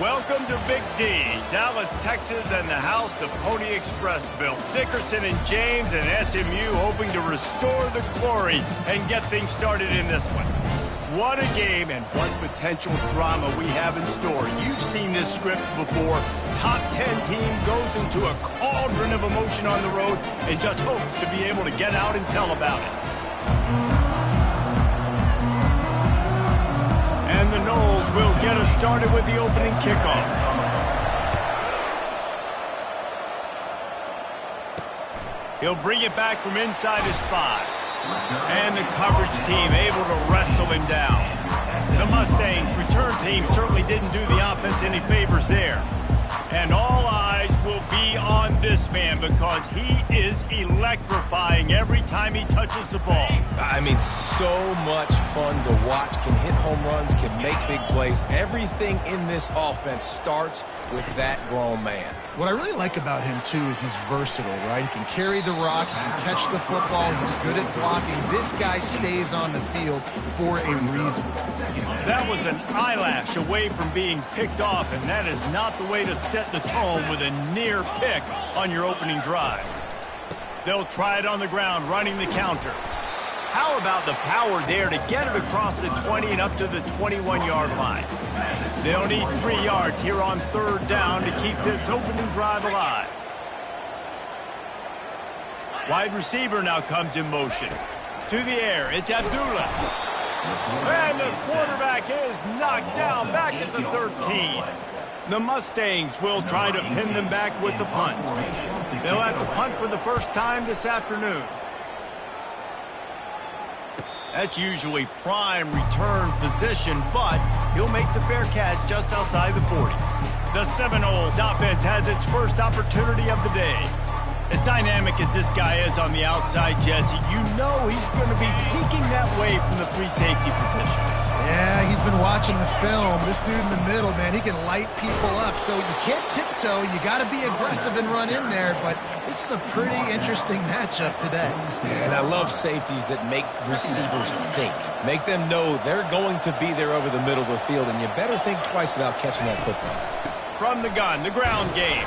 Welcome to Big D, Dallas, Texas, and the house the Pony Express built. Dickerson and James and SMU hoping to restore the glory and get things started in this one. What a game and what potential drama we have in store. You've seen this script before. Top 10 team goes into a cauldron of emotion on the road and just hopes to be able to get out and tell about it. And the Noles will get us started with the opening kickoff. He'll bring it back from inside his 5. And the coverage team able to wrestle him down. The Mustangs return team certainly didn't do the offense any favors there. And all eyes will be on this man because he is electrifying every time he touches the ball. I mean, so much fun to watch. Can hit home runs, can make big plays. Everything in this offense starts with that grown man. What I really like about him, too, is he's versatile, right? He can carry the rock, he can catch the football, he's good at blocking. This guy stays on the field for a reason. That was an eyelash away from being picked off, and that is not the way to set the tone with a near pick on your opening drive. They'll try it on the ground, running the counter. How about the power there to get it across the 20 and up to the 21-yard line? They'll need 3 yards here on 3rd down to keep this opening drive alive. Wide receiver now comes in motion. To the air, it's Abdullah. And the quarterback is knocked down back at the 13. The Mustangs will try to pin them back with the punt. They'll have to punt for the first time this afternoon. That's usually prime return position, but he'll make the fair catch just outside the 40. The Seminoles offense has its first opportunity of the day. As dynamic as this guy is on the outside, Jesse, you know he's going to be peeking that way from the free safety position. Yeah, he's been watching the film. This dude in the middle, man, he can light people up. So you can't tiptoe. You got to be aggressive and run in there. But this is a pretty interesting matchup today. Yeah, and I love safeties that make receivers think. Make them know they're going to be there over the middle of the field, and you better think twice about catching that football. From the gun, the ground game.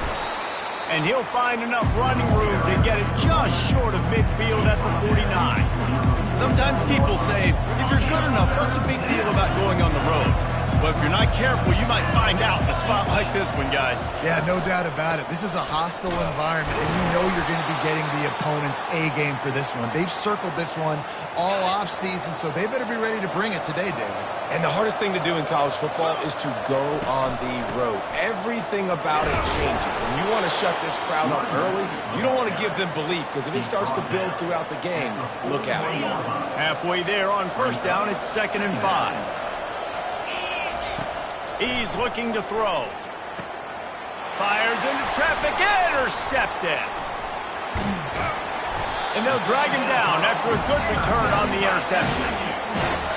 And he'll find enough running room to get it just short of midfield at the 49. Sometimes people say, if you're good enough, what's the big deal about going on the road? But if you're not careful, you might find out in a spot like this one, guys. Yeah, no doubt about it. This is a hostile environment, and you know you're going to be getting the opponent's A-game for this one. They've circled this one all offseason, so they better be ready to bring it today, David. And the hardest thing to do in college football is to go on the road. Everything about it changes, and you want to shut this crowd up early. You don't want to give them belief, because if it starts to build throughout the game, look out. Halfway there on 1st down, it's 2nd and 5. He's looking to throw. Fires into traffic, intercepted. And they'll drag him down after a good return on the interception.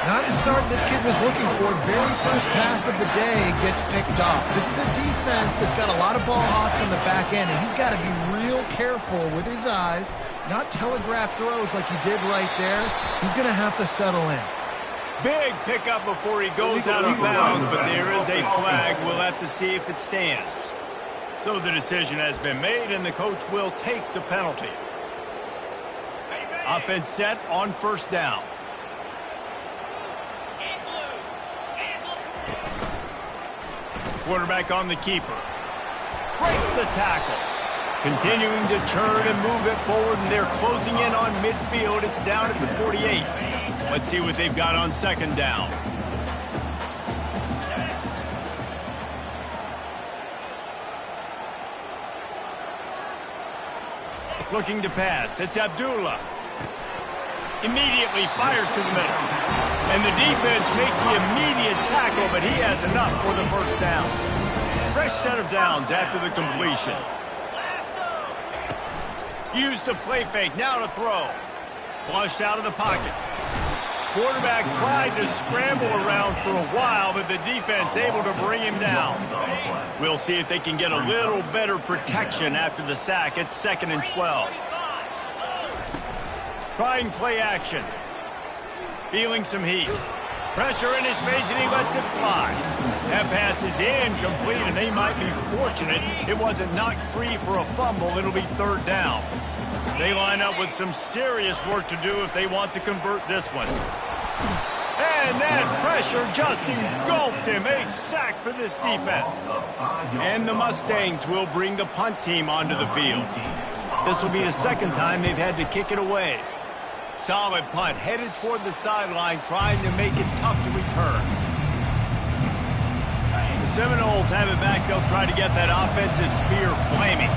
Not the start this kid was looking for. Very first pass of the day gets picked off. This is a defense that's got a lot of ball hawks on the back end, and he's got to be real careful with his eyes, not telegraph throws like he did right there. He's going to have to settle in. Big pickup before he goes out of bounds, but there is a flag. We'll have to see if it stands. So the decision has been made, and the coach will take the penalty. Offense set on 1st down. Quarterback on the keeper. Breaks the tackle. Continuing to turn and move it forward, and they're closing in on midfield. It's down at the 48. Let's see what they've got on 2nd down. Looking to pass. It's Abdullah. Immediately fires to the middle. And the defense makes the immediate tackle, but he has enough for the 1st down. Fresh set of downs after the completion. Use the play fake, now to throw. Flushed out of the pocket. Quarterback tried to scramble around for a while, but the defense able to bring him down. We'll see if they can get a little better protection after the sack. It's 2nd and 12. Trying play action. Feeling some heat. Pressure in his face, and he lets it fly. That pass is incomplete, and they might be fortunate it wasn't knocked free for a fumble. It'll be third down. They line up with some serious work to do if they want to convert this one. And that pressure just engulfed him. A sack for this defense. And the Mustangs will bring the punt team onto the field. This will be the second time they've had to kick it away. Solid punt, headed toward the sideline, trying to make it tough to return. The Seminoles have it back. They'll try to get that offensive spear flaming.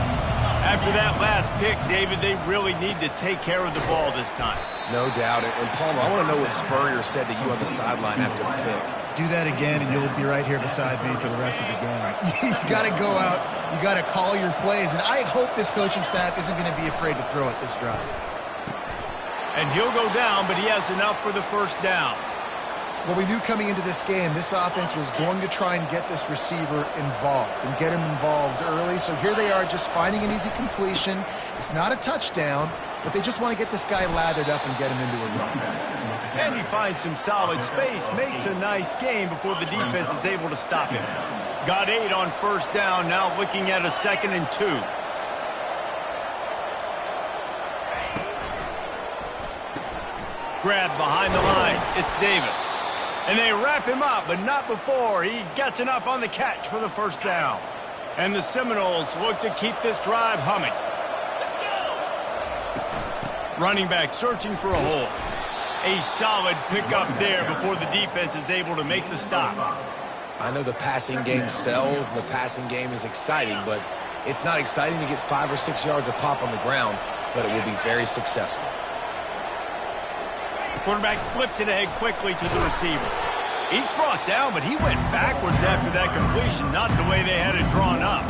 After that last pick, David, they really need to take care of the ball this time. No doubt. And Palmer, I want to know what Spurrier said to you on the sideline after the pick. Do that again, and you'll be right here beside me for the rest of the game. You got to go out. You got to call your plays. And I hope this coaching staff isn't going to be afraid to throw it this drive. And he'll go down, but he has enough for the first down. Well, we knew coming into this game, this offense was going to try and get this receiver involved and get him involved early. So here they are just finding an easy completion. It's not a touchdown, but they just want to get this guy lathered up and get him into a run. And he finds some solid space, makes a nice gain before the defense is able to stop him. Got 8 on first down, now looking at a 2nd and 2. Grabbed behind the line, it's Davis. And they wrap him up, but not before he gets enough on the catch for the first down. And the Seminoles look to keep this drive humming. Running back searching for a hole. A solid pickup there before the defense is able to make the stop. I know the passing game sells and the passing game is exciting, but it's not exciting to get 5 or 6 yards a pop on the ground, but it will be very successful. Quarterback flips it ahead quickly to the receiver. He's brought down, but he went backwards after that completion, not the way they had it drawn up.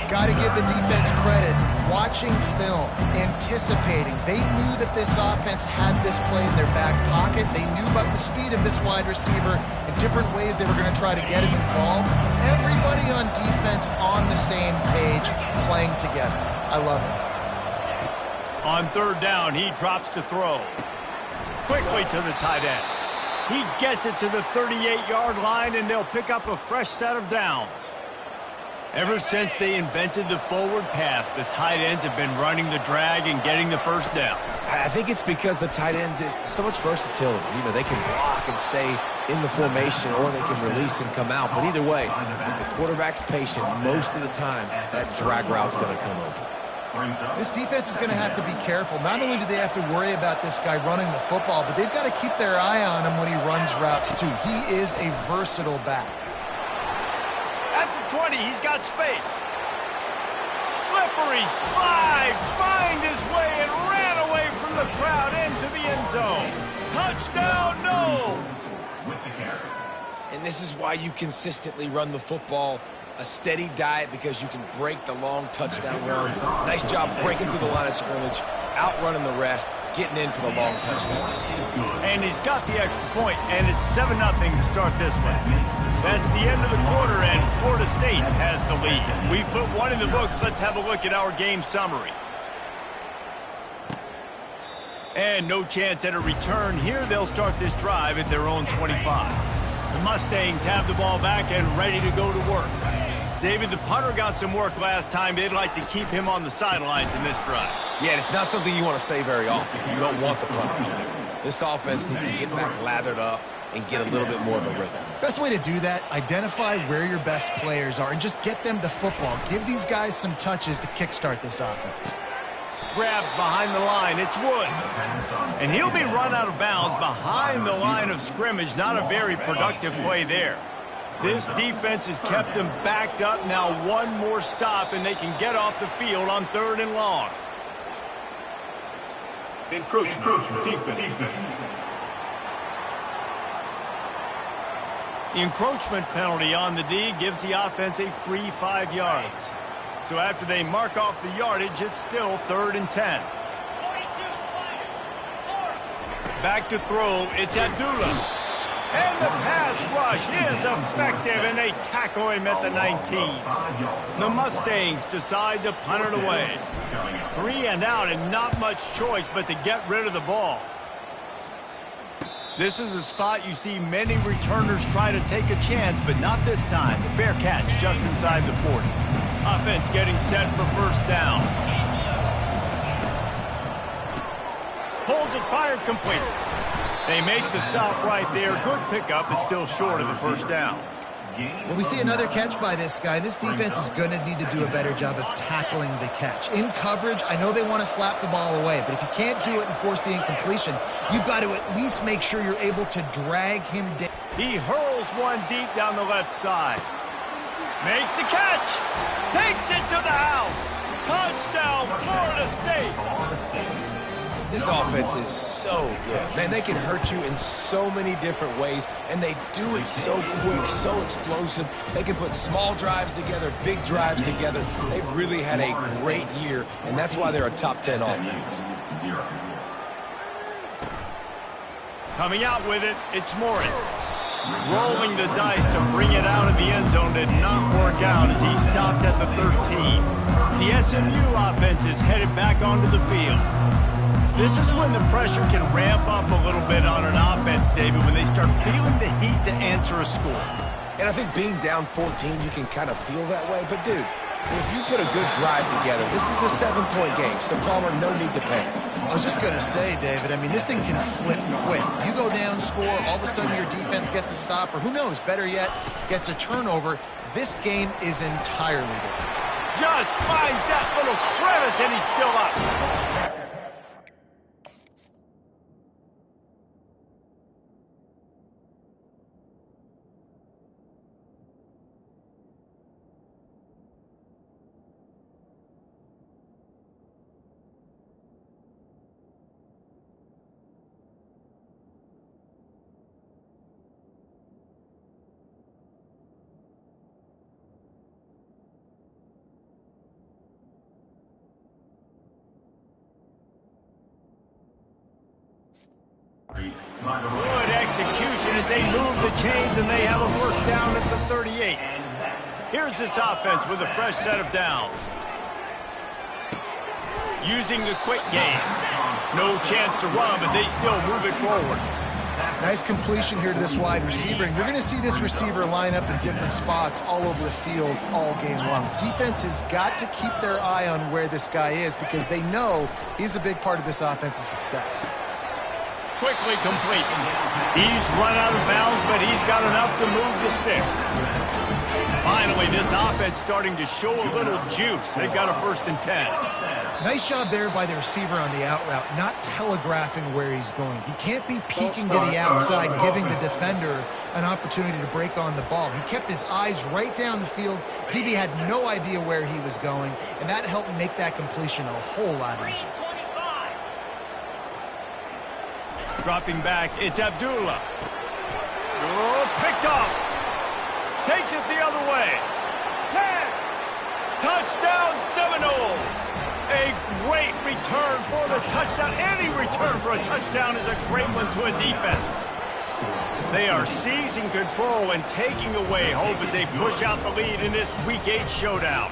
Got to give the defense credit. Watching film, anticipating. They knew that this offense had this play in their back pocket. They knew about the speed of this wide receiver and different ways they were going to try to get him involved. Everybody on defense on the same page, playing together. I love it. On third down, he drops to throw. Quickly to the tight end. He gets it to the 38-yard line, and they'll pick up a fresh set of downs. Ever since they invented the forward pass, the tight ends have been running the drag and getting the first down. I think it's because the tight ends is so much versatility. You know, they can block and stay in the formation, or they can release and come out. But either way, if the quarterback's patient, most of the time, that drag route's going to come open. This defense is going to have to be careful. Not only do they have to worry about this guy running the football, but they've got to keep their eye on him when he runs routes, too. He is a versatile back. At the 20, he's got space. Slippery slide, find his way and ran away from the crowd into the end zone. Touchdown, Noles! And this is why you consistently run the football. A steady diet because you can break the long touchdown runs. Nice job breaking through the line of scrimmage, outrunning the rest, getting in for the long touchdown. And he's got the extra point, and it's 7-0 to start this one. That's the end of the quarter, and Florida State has the lead. We've put one in the books. Let's have a look at our game summary. And no chance at a return here. They'll start this drive at their own 25. The Mustangs have the ball back and ready to go to work. David, the punter got some work last time. They'd like to keep him on the sidelines in this drive. Yeah, it's not something you want to say very often. You don't want the punter there. This offense needs to get back lathered up and get a little bit more of a rhythm. Best way to do that, identify where your best players are and just get them the football. Give these guys some touches to kickstart this offense. Grabbed behind the line, it's Woods. And he'll be run out of bounds behind the line of scrimmage. Not a very productive play there. This defense has kept them backed up. Now one more stop, and they can get off the field on 3rd and long. Encroachment defense. The encroachment penalty on the D gives the offense a free 5 yards. So after they mark off the yardage, it's still 3rd and 10. Back to throw, it's Abdullah. And the pass rush is effective, and they tackle him at the 19. The Mustangs decide to punt it away. 3 and out, and not much choice but to get rid of the ball. This is a spot you see many returners try to take a chance, but not this time. The fair catch just inside the 40. Offense getting set for first down. Pulls it, fired, complete. They make the stop right there. Good pickup. It's still short of the first down. Well, we see another catch by this guy. This defense is going to need to do a better job of tackling the catch. In coverage, I know they want to slap the ball away, but if you can't do it and force the incompletion, you've got to at least make sure you're able to drag him down. He hurls one deep down the left side. Makes the catch. Takes it to the house. Touchdown, Florida State. This offense is so good. Man, they can hurt you in so many different ways, and they do it so quick, so explosive. They can put small drives together, big drives together. They've really had a great year, and that's why they're a top 10 offense. Coming out with it, it's Morris. Rolling the dice to bring it out of the end zone did not work out as he stopped at the 13. The SMU offense is headed back onto the field. This is when the pressure can ramp up a little bit on an offense, David, when they start feeling the heat to answer a score. And I think being down 14, you can kind of feel that way. But, dude, if you put a good drive together, this is a 7-point game, so Palmer, no need to panic. I was just going to say, David, I mean, this thing can flip quick. You go down, score, all of a sudden your defense gets a stop, or who knows, better yet, gets a turnover. This game is entirely different. Just finds that little crevice, and he's still up. Good execution as they move the chains and they have a first down at the 38. Here's this offense with a fresh set of downs. Using the quick game. No chance to run, but they still move it forward. Nice completion here to this wide receiver. And you're going to see this receiver line up in different spots all over the field all game long. Defense has got to keep their eye on where this guy is because they know he's a big part of this offense's success. Quickly complete. He's run out of bounds, but he's got enough to move the sticks. Finally, this offense starting to show a little juice. They've got a 1st and 10. Nice job there by the receiver on the out route, not telegraphing where he's going. He can't be peeking to the outside, giving the defender an opportunity to break on the ball. He kept his eyes right down the field. DB had no idea where he was going, and that helped make that completion a whole lot easier. Dropping back, it's Abdullah. Oh, picked off. Takes it the other way. 10. Touchdown Seminoles. A great return for the touchdown. Any return for a touchdown is a great one to a defense. They are seizing control and taking away hope as they push out the lead in this Week 8 showdown.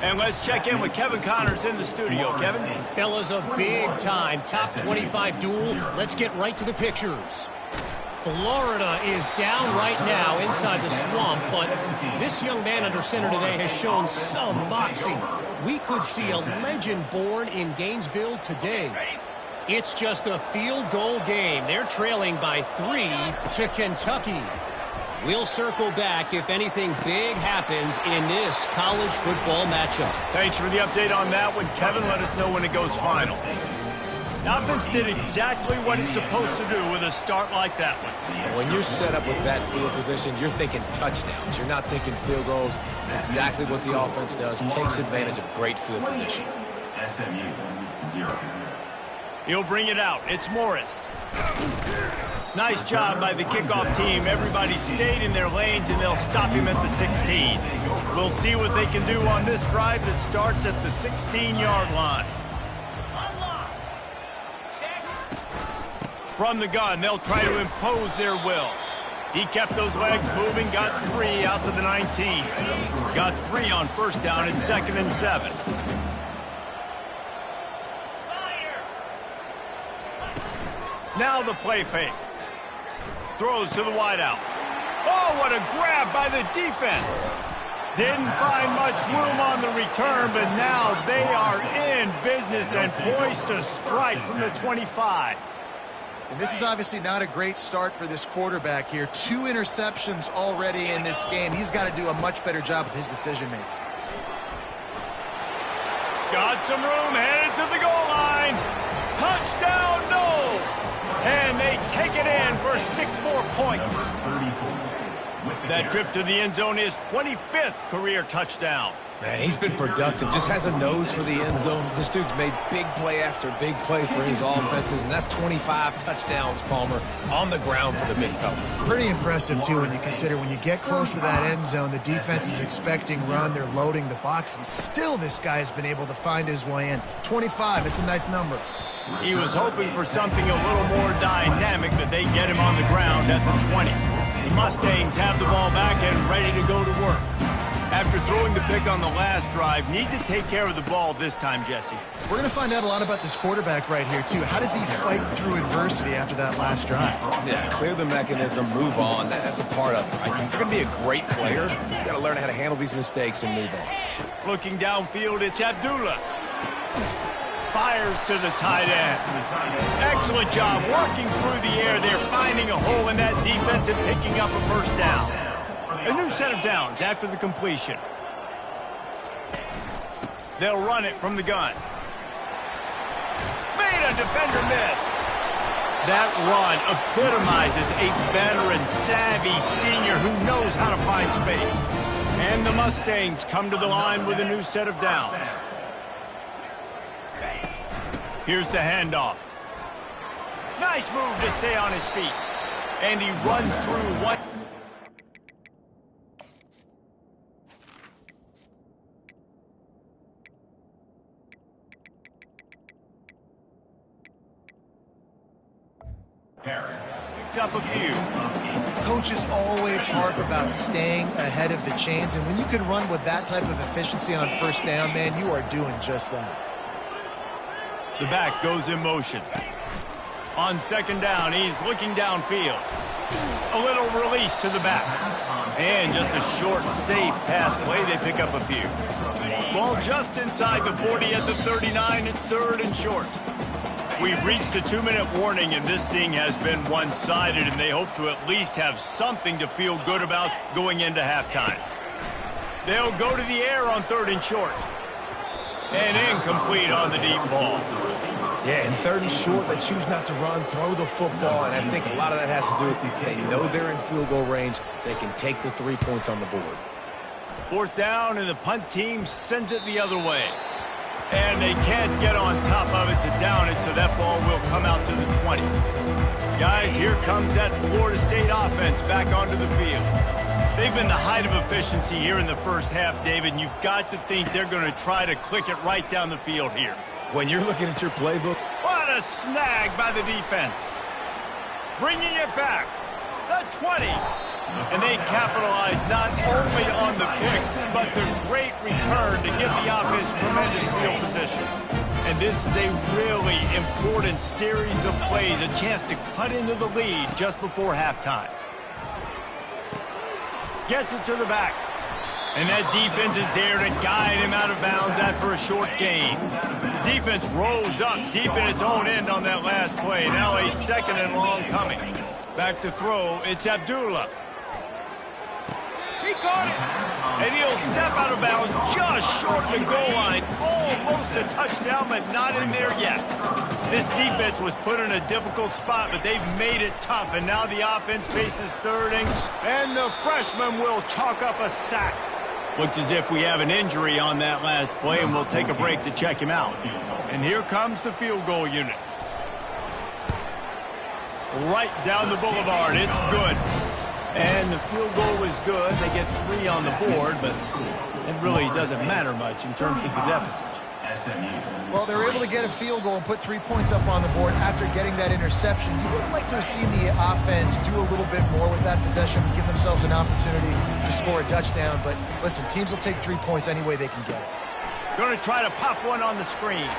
And let's check in with Kevin Connors in the studio. Kevin? Fellas, a big-time top 25 duel. Let's get right to the pictures. Florida is down right now inside the swamp, but this young man under center today has shown some moxie. We could see a legend born in Gainesville today. It's just a field goal game. They're trailing by 3 to Kentucky. We'll circle back if anything big happens in this college football matchup. Thanks for the update on that one, Kevin. Let us know when it goes final. The offense did exactly what it's supposed to do with a start like that one. When you're set up with that field position, you're thinking touchdowns. You're not thinking field goals. It's exactly what the offense does. Takes advantage of great field position. SMU 0. He'll bring it out. It's Morris. Nice job by the kickoff team. Everybody stayed in their lanes, and they'll stop him at the 16. We'll see what they can do on this drive that starts at the 16-yard line. From the gun, they'll try to impose their will. He kept those legs moving, got 3 out to the 19. Got 3 on first down and 2nd and 7. Now the play fake. throws to the wideout. Oh, what a grab by the defense. Didn't find much room on the return, but now they are in business and poised to strike from the 25. And this is obviously not a great start for this quarterback here. 2 interceptions already in this game. He's got to do a much better job with his decision-making. Got some room, headed to the goal line. Touchdown, no! And they take it in for 6 more points. That trip to the end zone is 25th career touchdown. Man, he's been productive, just has a nose for the end zone. This dude's made big play after big play for his offenses, and that's 25 touchdowns, Palmer, on the ground for the big fella. Pretty impressive, too, when you consider when you get close to that end zone, the defense is expecting run, they're loading the box, and still this guy has been able to find his way in. 25, it's a nice number. He was hoping for something a little more dynamic, but they get him on the ground at the 20. The Mustangs have the ball back and ready to go to work. After throwing the pick on the last drive, need to take care of the ball this time, Jesse. We're going to find out a lot about this quarterback right here, too. How does he fight through adversity after that last drive? Yeah, clear the mechanism, move on. That's a part of it, right? If you're going to be a great player, you got to learn how to handle these mistakes and move on. Looking downfield, it's Abdullah. Fires to the tight end. Excellent job working through the air. They're finding a hole in that defense and picking up a first down. A new set of downs after the completion. They'll run it from the gun. Made a defender miss. That run epitomizes a veteran, savvy senior who knows how to find space. And the Mustangs come to the line with a new set of downs. Here's the handoff. Nice move to stay on his feet. And he runs through one. Picks up a few. Coaches always harp about staying ahead of the chains, and when you can run with that type of efficiency on first down, man, you are doing just that. The back goes in motion. On second down, he's looking downfield. A little release to the back. And just a short, safe pass play. They pick up a few. Ball just inside the 40 at the 39. It's 3rd and short. We've reached the 2-minute warning, and this thing has been one-sided, and they hope to at least have something to feel good about going into halftime. They'll go to the air on 3rd and short. And incomplete on the deep ball. Yeah, in 3rd and short, they choose not to run, throw the football, and I think a lot of that has to do with they know they're in field goal range. They can take the 3 points on the board. 4th down, and the punt team sends it the other way. And they can't get on top of it to down it, so that ball will come out to the 20. Guys, here comes that Florida State offense back onto the field. They've been the height of efficiency here in the first half, David, and you've got to think they're going to try to click it right down the field here. When you're looking at your playbook. What a snag by the defense. Bringing it back. The 20. And they capitalize not only on the pick, but the great return to give the offense tremendous field position. And this is a really important series of plays, a chance to cut into the lead just before halftime. Gets it to the back. And that defense is there to guide him out of bounds after a short gain. Defense rose up deep in its own end on that last play. Now a 2nd and long coming. Back to throw, it's Abdullah. He caught it. And he'll step out of bounds just short of the goal line. Almost a touchdown, but not in there yet. This defense was put in a difficult spot, but they've made it tough. And now the offense faces 3rd, and the freshman will chalk up a sack. Looks as if we have an injury on that last play, and we'll take a break to check him out. And here comes the field goal unit. Right down the boulevard. It's good. And the field goal was good. They get 3 on the board, but it really doesn't matter much in terms of the deficit. Well, they were able to get a field goal and put 3 points up on the board after getting that interception. You would have liked to have seen the offense do a little bit more with that possession, give themselves an opportunity to score a touchdown. But listen, teams will take 3 points any way they can get it. Going to try to pop one on the screen.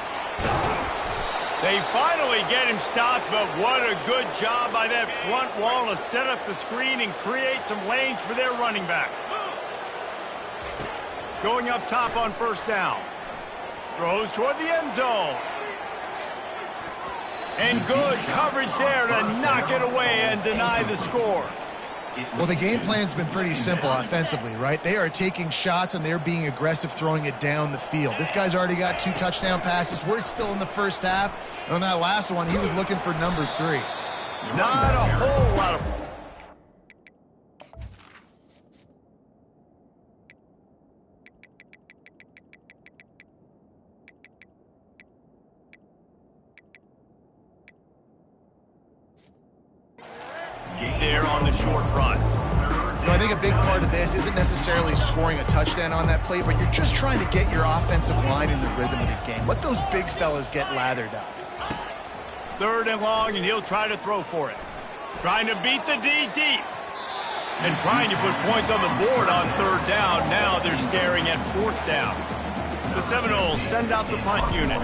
They finally get him stopped, but what a good job by that front wall to set up the screen and create some lanes for their running back. Going up top on first down. Throws toward the end zone. And good coverage there to knock it away and deny the score. Well, the game plan's been pretty simple offensively, right? They are taking shots, and they're being aggressive throwing it down the field. This guy's already got 2 touchdown passes. We're still in the first half. And on that last one, he was looking for number 3. Not a whole lot of... there on the short run. You know, I think a big part of this isn't necessarily scoring a touchdown on that play, but you're just trying to get your offensive line in the rhythm of the game. Let those big fellas get lathered up. 3rd and long, and he'll try to throw for it. Trying to beat the D deep. And trying to put points on the board on 3rd down. Now they're staring at 4th down. The Seminoles send out the punt unit.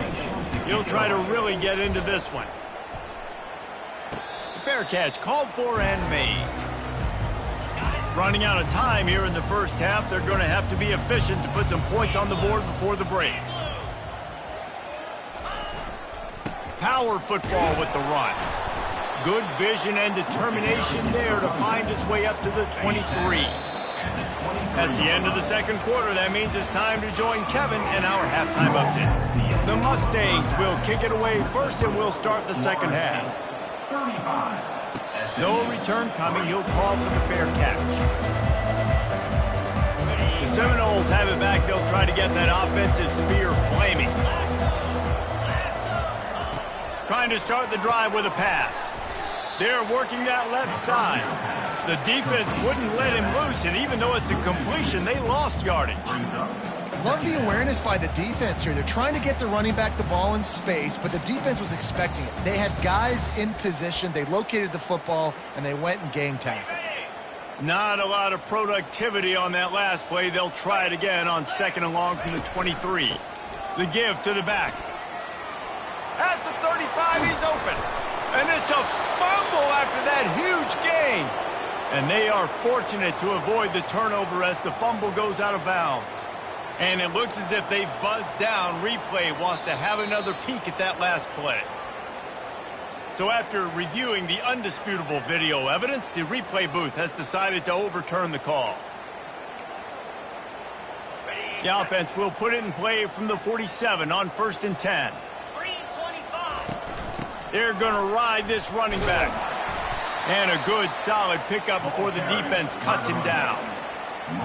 He'll try to really get into this one. Fair catch called for and made. Running out of time here in the first half, they're going to have to be efficient to put some points on the board before the break. Power football with the run. Good vision and determination there to find his way up to the 23. That's the end of the second quarter. That means it's time to join Kevin in our halftime update. The Mustangs will kick it away first, and we'll start the second half. No return coming. He'll call for the fair catch. The Seminoles have it back. They'll try to get that offensive spear flaming. Trying to start the drive with a pass. They're working that left side. The defense wouldn't let him loose, and even though it's a completion, they lost yardage. Love the awareness by the defense here. They're trying to get the running back the ball in space, but the defense was expecting it. They had guys in position. They located the football, and they went and game tackled. Not a lot of productivity on that last play. They'll try it again on 2nd and long from the 23. The give to the back. At the 35, he's open. And it's a fumble after that huge gain. And they are fortunate to avoid the turnover as the fumble goes out of bounds. And it looks as if they've buzzed down. Replay wants to have another peek at that last play. So after reviewing the undisputable video evidence, the replay booth has decided to overturn the call. The offense will put it in play from the 47 on 1st and 10. They're going to ride this running back. And a good, solid pickup before the defense cuts him down.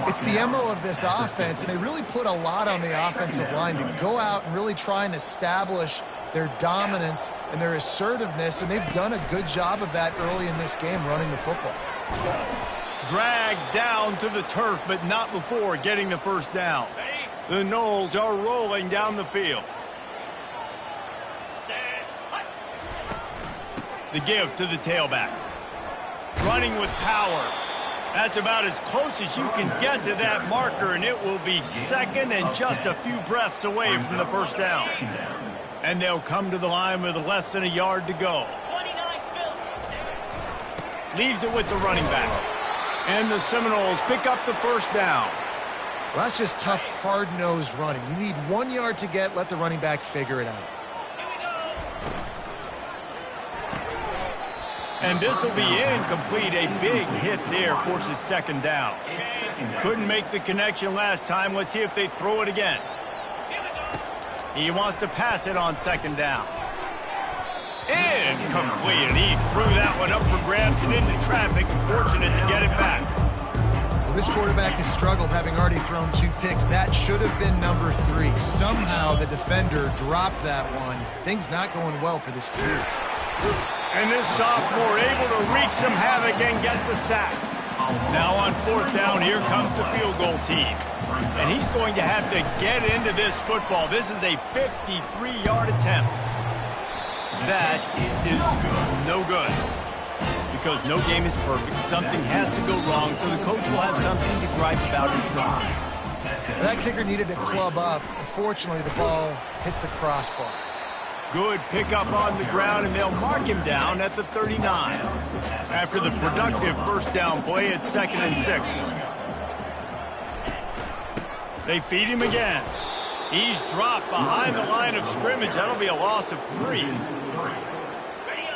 It's the MO of this offense, and they really put a lot on the offensive line to go out and really try and establish their dominance and their assertiveness, and they've done a good job of that early in this game running the football. Dragged down to the turf, but not before getting the first down. The Noles are rolling down the field. The give to the tailback. Running with power. That's about as close as you can get to that marker, and it will be 2nd and just a few breaths away from the first down. And they'll come to the line with less than a yard to go. Leaves it with the running back. And the Seminoles pick up the first down. Well, that's just tough, hard-nosed running. You need 1 yard to get, let the running back figure it out. And this will be incomplete. A big hit there forces 2nd down. Couldn't make the connection last time. Let's see if they throw it again. He wants to pass it on 2nd down. Incomplete, and he threw that one up for grabs and into traffic. Fortunate to get it back. Well, this quarterback has struggled, having already thrown 2 picks. That should have been number 3. Somehow the defender dropped that one. Things not going well for this kid. And this sophomore able to wreak some havoc and get the sack. Now on 4th down, here comes the field goal team. And he's going to have to get into this football. This is a 53-yard attempt. That is no good. Because no game is perfect. Something has to go wrong, so the coach will have something to gripe about in front. That kicker needed to club up. Unfortunately, the ball hits the crossbar. Good pickup on the ground, and they'll mark him down at the 39. After the productive first down play, it's 2nd and 6. They feed him again. He's dropped behind the line of scrimmage. That'll be a loss of 3.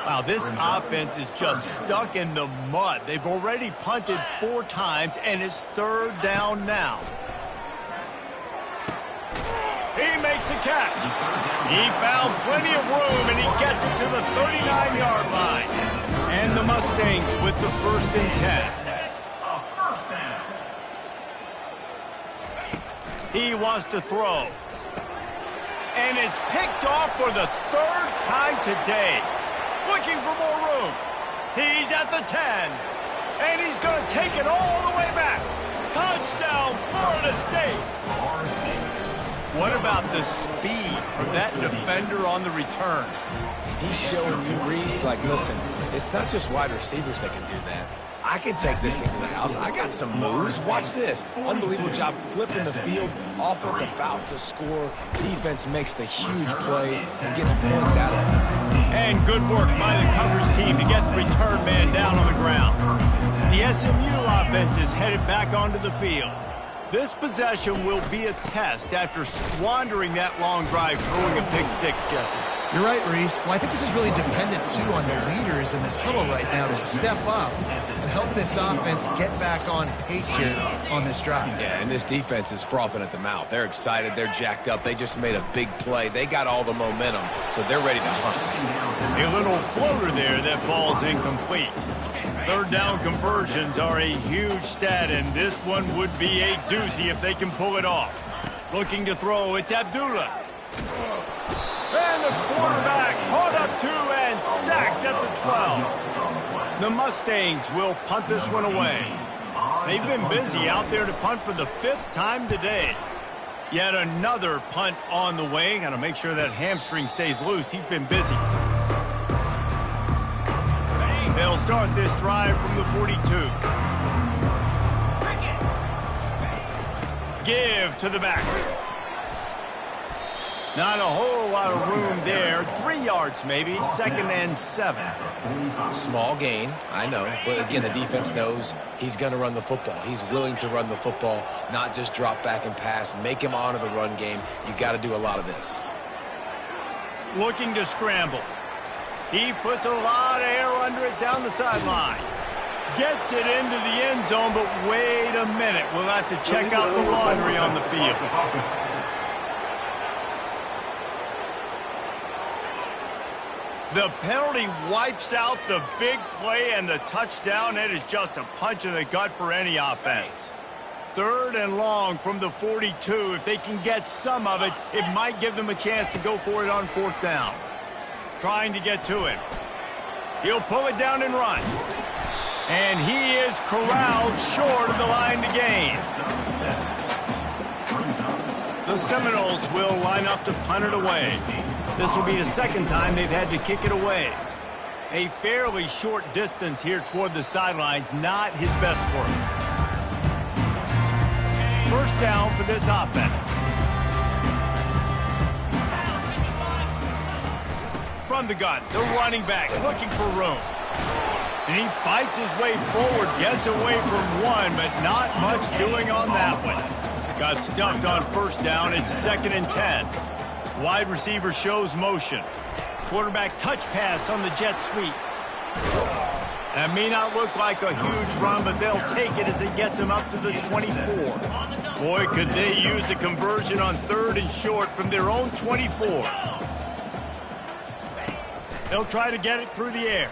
Wow, this offense is just stuck in the mud. They've already punted 4 times, and it's 3rd down now. He makes a catch. He found plenty of room, and he gets it to the 39-yard line. And the Mustangs with the 1st and 10. He wants to throw. And it's picked off for the 3rd time today. Looking for more room. He's at the 10. And he's going to take it all the way back. Touchdown, Florida State. What about the speed from that defender on the return? He's showing you, Reese, like, listen, it's not just wide receivers that can do that. I can take this thing to the house. I got some moves. Watch this. Unbelievable job flipping the field. Offense about to score. Defense makes the huge plays and gets points out of it. And good work by the coverage team to get the return man down on the ground. The SMU offense is headed back onto the field. This possession will be a test after squandering that long drive throwing a pick 6, Jesse. You're right, Reese. Well, I think this is really dependent, too, on the leaders in this huddle right now to step up and help this offense get back on pace here on this drive. Yeah, and this defense is frothing at the mouth. They're excited. They're jacked up. They just made a big play. They got all the momentum, so they're ready to hunt. A little floater there that falls incomplete. 3rd down conversions are a huge stat, and this one would be a doozy if they can pull it off. Looking to throw, it's Abdullah. And the quarterback caught up to and sacked at the 12. The Mustangs will punt this one away. They've been busy out there to punt for the 5th time today. Yet another punt on the way. Got to make sure that hamstring stays loose. He's been busy. They'll start this drive from the 42. Give to the back. Not a whole lot of room there. 3 yards maybe. 2nd and 7. Small gain, I know. But again, the defense knows he's going to run the football. He's willing to run the football, not just drop back and pass. Make him honor the run game. You got to do a lot of this. Looking to scramble. He puts a lot of air under it down the sideline. Gets it into the end zone, but wait a minute. We'll have to check out the laundry on the field. The penalty wipes out the big play and the touchdown. It is just a punch in the gut for any offense. 3rd and long from the 42. If they can get some of it, it might give them a chance to go for it on 4th down. Trying to get to it. He'll pull it down and run. And he is corralled short of the line to gain. The Seminoles will line up to punt it away. This will be the 2nd time they've had to kick it away. A fairly short distance here toward the sidelines, not his best work. 1st down for this offense. From the gun, the running back looking for room. And he fights his way forward, gets away from one, but not much doing on that one. Got stuffed on 1st down. It's 2nd and 10. Wide receiver shows motion. Quarterback touch pass on the jet sweep. That may not look like a huge run, but they'll take it as it gets them up to the 24. Boy, could they use a conversion on 3rd and short from their own 24. They'll try to get it through the air.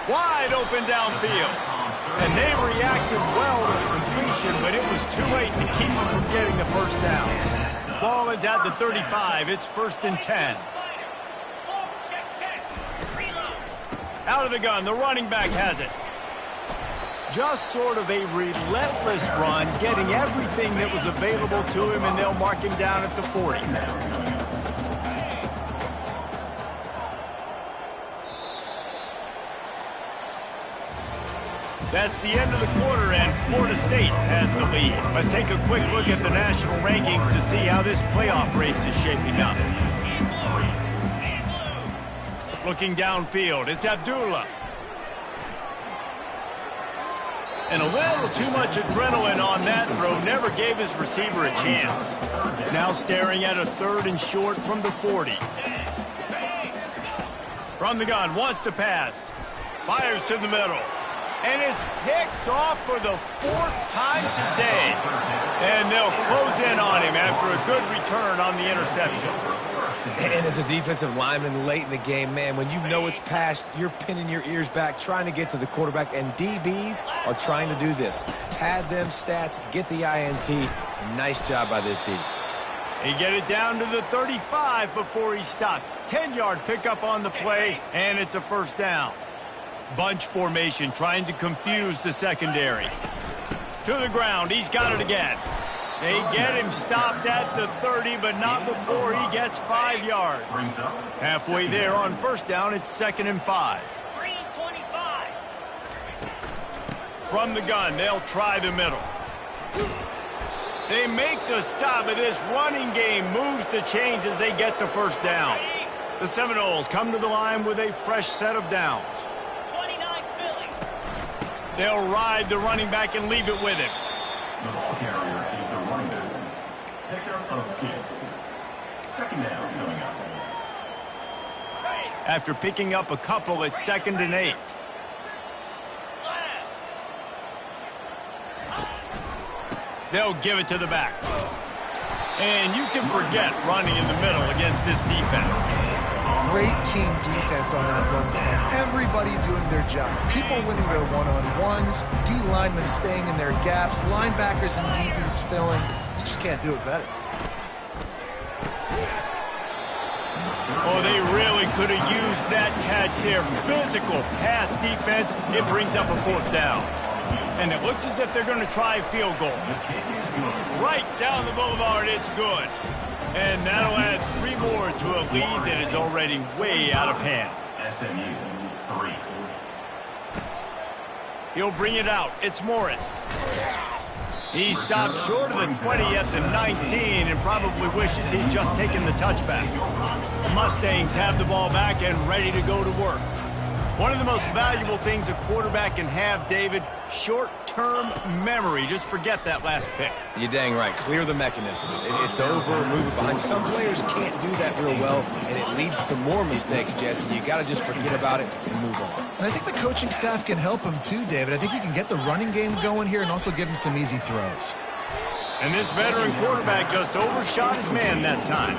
Wide open downfield. And they reacted well to the completion, but it was too late to keep them from getting the 1st down. Ball is at the 35. It's 1st and 10. Out of the gun, the running back has it. Just sort of a relentless run, getting everything that was available to him, and they'll mark him down at the 40. That's the end of the quarter, and Florida State has the lead. Let's take a quick look at the national rankings to see how this playoff race is shaping up. Looking downfield, it's Abdullah. And a little too much adrenaline on that throw never gave his receiver a chance. Now staring at a 3rd and short from the 40. From the gun, wants to pass. Fires to the middle. And it's picked off for the 4th time today. And they'll close in on him after a good return on the interception. And as a defensive lineman late in the game, man, when you know it's passed, you're pinning your ears back, trying to get to the quarterback, and DBs are trying to do this. Pad them stats, get the INT. Nice job by this D. He get it down to the 35 before he stopped. 10-yard pickup on the play, and it's a 1st down. Bunch formation trying to confuse the secondary. To the ground, he's got it again. They get him stopped at the 30, but not before he gets 5 yards. Halfway there on 1st down, it's 2nd and 5. From the gun, they'll try the middle. They make the stop, but this running game moves the chains as they get the 1st down. The Seminoles come to the line with a fresh set of downs. They'll ride the running back and leave it with him. The ball carrier is the running back. Pickup of 6. 2nd down coming up. After picking up a couple, it's 2nd and 8. They'll give it to the back. And you can forget running in the middle against this defense. Great team defense on that run play. Everybody doing their job. People winning their one-on-ones, D linemen staying in their gaps, linebackers and DBs filling. You just can't do it better. Oh, they really could have used that catch there. Physical pass defense. It brings up a 4th down. And it looks as if they're going to try a field goal. Right down the boulevard, it's good. And that'll add 3 more to a lead that is already way out of hand. SMU 3. He'll bring it out. It's Morris. He stopped short of the 20 at the 19 and probably wishes he'd just taken the touchback. The Mustangs have the ball back and ready to go to work. One of the most valuable things a quarterback can have, David, short-term memory. Just forget that last pick. You're dang right. Clear the mechanism. It's over, move it behind. Some players can't do that real well, and it leads to more mistakes, Jesse. You got to just forget about it and move on. And I think the coaching staff can help him too, David. I think you can get the running game going here and also give him some easy throws. And this veteran quarterback just overshot his man that time.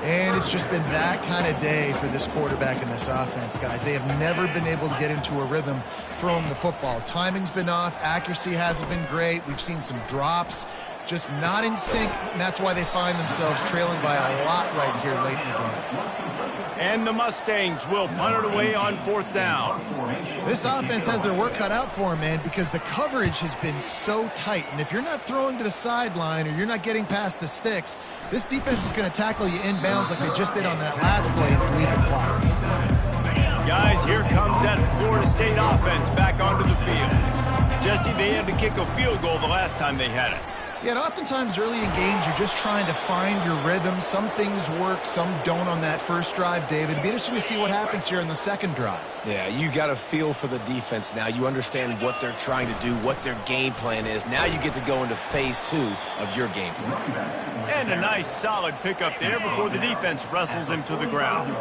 And it's just been that kind of day for this quarterback and this offense, guys. They have never been able to get into a rhythm throwing the football. Timing's been off. Accuracy hasn't been great. We've seen some drops. Just not in sync, and that's why they find themselves trailing by a lot right here late in the game. And the Mustangs will punt it away on 4th down. This offense has their work cut out for them, man, because the coverage has been so tight. And if you're not throwing to the sideline or you're not getting past the sticks, this defense is going to tackle you inbounds like they just did on that last play and bleed the clock. Guys, here comes that Florida State offense back onto the field. Jesse, they had to kick a field goal the last time they had it. Yeah, and oftentimes early in games, you're just trying to find your rhythm. Some things work, some don't on that first drive, David. It'd be interesting to see what happens here in the second drive. Yeah, you got a feel for the defense now. You understand what they're trying to do, what their game plan is. Now you get to go into phase 2 of your game plan. And a nice solid pickup there before the defense wrestles him to the ground.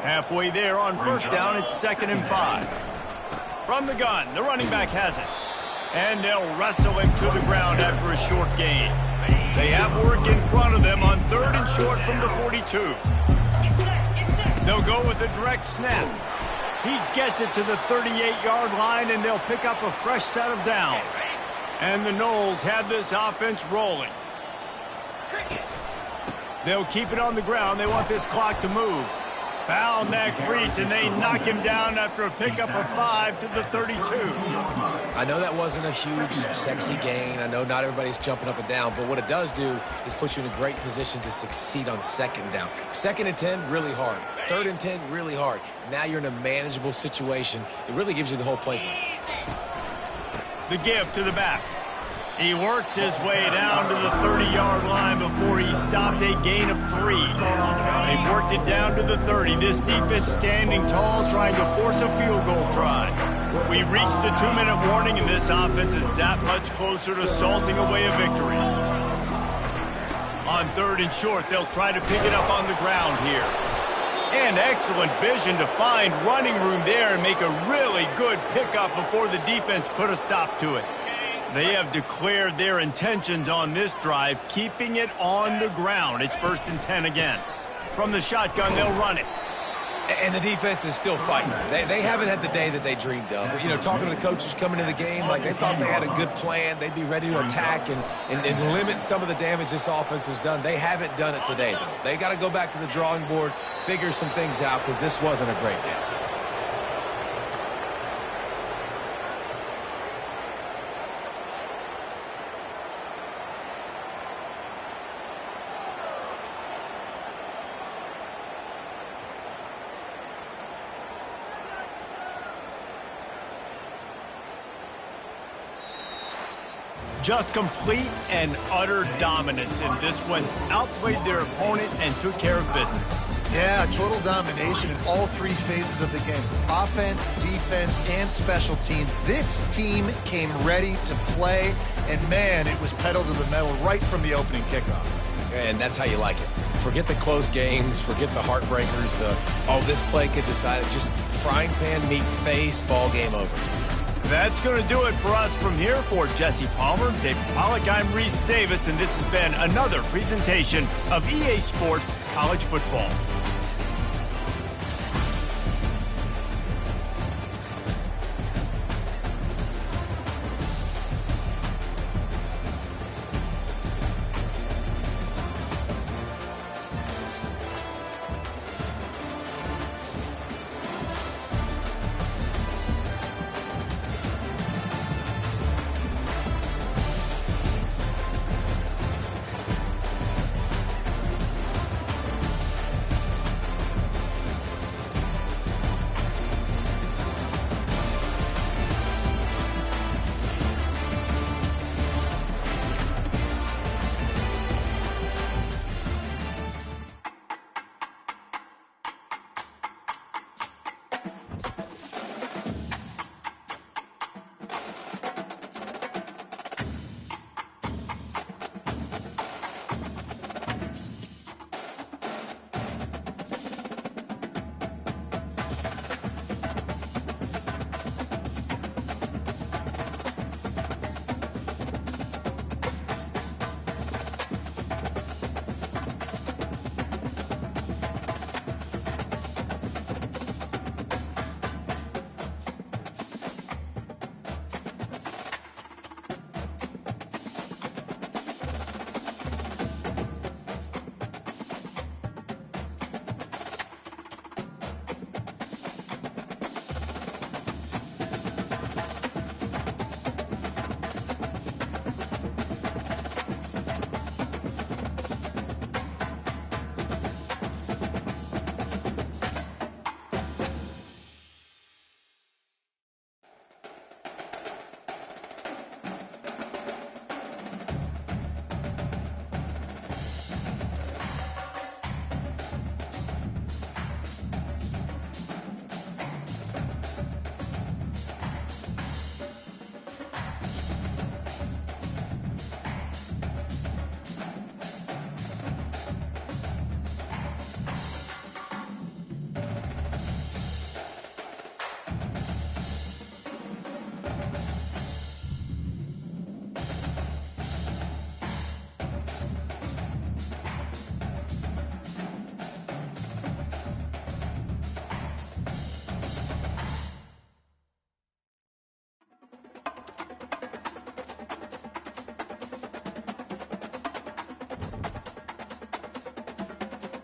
Halfway there on 1st down, it's 2nd and 5. From the gun, the running back has it. And they'll wrestle him to the ground after a short gain. They have work in front of them on 3rd and short from the 42. They'll go with a direct snap. He gets it to the 38-yard line, and they'll pick up a fresh set of downs. And the Noles have this offense rolling. They'll keep it on the ground. They want this clock to move. Found that crease, and they knock him down after a pickup of 5 to the 32. I know that wasn't a huge, sexy gain. I know not everybody's jumping up and down, but what it does do is put you in a great position to succeed on 2nd down. 2nd and 10, really hard. 3rd and 10, really hard. Now you're in a manageable situation. It really gives you the whole playbook. The give to the back. He works his way down to the 30-yard line before he stopped a gain of 3. They've worked it down to the 30. This defense standing tall, trying to force a field goal try. We've reached the 2-minute warning, and this offense is that much closer to salting away a victory. On 3rd and short, they'll try to pick it up on the ground here. And excellent vision to find running room there and make a really good pickup before the defense put a stop to it. They have declared their intentions on this drive, keeping it on the ground. It's 1st and 10 again. From the shotgun, they'll run it. And the defense is still fighting. They haven't had the day that they dreamed of. You know, talking to the coaches coming into the game, like they thought they had a good plan. They'd be ready to attack and limit some of the damage this offense has done. They haven't done it today, though. They got to go back to the drawing board, figure some things out, because this wasn't a great game. Just complete and utter dominance in this one. Outplayed their opponent and took care of business. Yeah, total domination in all 3 phases of the game. Offense, defense, and special teams. This team came ready to play, and man, it was pedal to the metal right from the opening kickoff. And that's how you like it. Forget the close games, forget the heartbreakers, this play could decide it. Just frying pan, meat face, ball game over. That's going to do it for us from here. For Jesse Palmer, David Pollack, I'm Reese Davis, and this has been another presentation of EA Sports College Football.